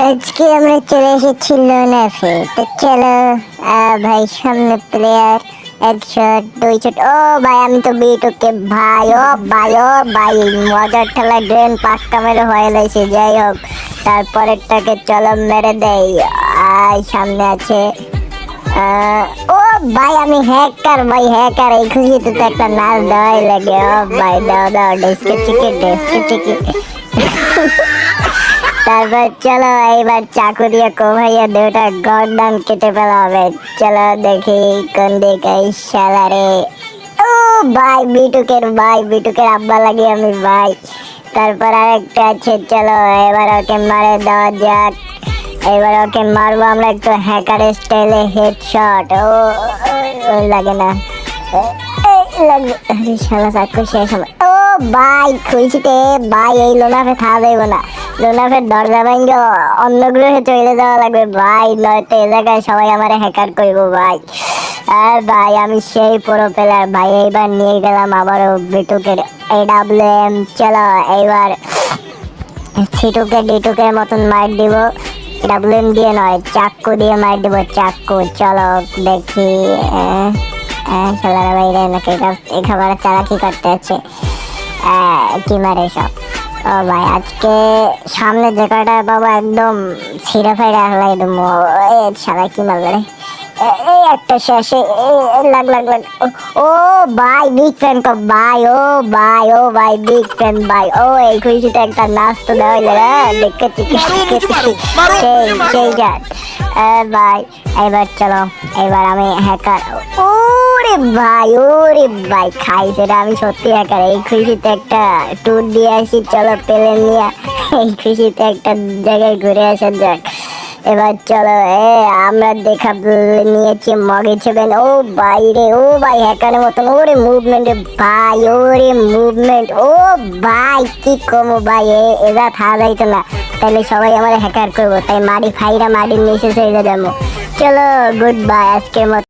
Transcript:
আজকে আমরা চলে এসেছি লোনাফে। তো চলো ভাই, সামনে প্লেয়ার, এক শট, দুই শট। ও ভাই, আমি তো বিটুকে ভাই। ও ভাই, ও ভাই, মজার ঠেলা ড্রেন পাঁচটা মেরে হয়ে লাইছে। যাই হোক, তারপরেরটাকে চলো মেরে দেই। সামনে আছে ও ভাই, আমি হ্যাকার ভাই, হ্যাকার। এই খুশিতে তো একটা নাচ দেওয়াই লাগে। ও ভাই, দাও দাও, ডেস্কে চিকে, ডেস্কে চিকে। তারপর চলো এইবার চাকু দিয়ে কোভাইয়া দুটা গর্দান কেটে ফেলা হবে। চলো দেখি কোন দিকে শালা রে। ও ভাই, বিটুকের আব্বা লাগি আমি ভাই। তারপর আরেকটা আছে, চলো এবার ওকে মারে দেওয়া যাক। এবার ওকে মারবো আমরা একটু হ্যাকার স্টাইলে, হেডশট। লাগে না, লাগবে। আরে শালা চাকু শেষ হবে। ও ভাই, খুঁজতে ভাই, এই লোনাফে থাকা যাইব না। লোনাফের দরজা ভাঙ্গে অন্য গ্রহে চলে যাওয়া লাগবে ভাই, নয়তো এ জায়গায় সবাই আমার হ্যাকার করবো ভাই। আর ভাই, আমি সেই পুরো প্লেয়ার ভাই। এইবার নিয়ে গেলাম আবারও বিটুকের AWM। চলো এইবার সিটুকে ডিটুকের মতন মার দিব। WM দিয়ে নয়, চাক্কু দিয়ে মার দিব, চাক্কু। চলো দেখি শালারা বাইরে নাকি এই খাবার চালাকি করতে আছে। কি মারে সব। ও ভাই, আজকে সামনে যে কয়টা বাবা একদম ছিঁড়ে ফেড়ে আসলে একদম। শালা কি মারবে রে। এই একটা শেষে লাগ লাগ লাগ। ও ভাই, বিগ ফ্যান কো ভাই। ও ভাই, ও ভাই, বিগ ফ্যান ভাই। ও এই খুশিতে একটা নাচ তো দেওয়া যাবে। দেখতে সেই যাক ভাই। এবার চলো, এবার আমি হ্যাকার। ওরে ভাই, খাইছে রে। আমি সত্যি হ্যাকার। এই খুশিতে একটা ট্যুর দিয়ে আসি। চলো প্লেন নিয়ে এই খুশিতে একটা জায়গায় ঘুরে আসা যাক। এবার চলো আমরা দেখা নিয়েছি মগে ছেবেন। ও ভাই রে, ও ভাই, হ্যাকারের মতন ওরে মুভমেন্ট ভাই, ওরে মুভমেন্ট। ও ভাই, কি কমো ভাই, এরা থাকা যাইতো না, তাহলে সবাই আমার হ্যাকার করবো। তাই মারি ফাইরা মারির নিচে চলে যাবো। চলো গুড বাই আজকের মতো।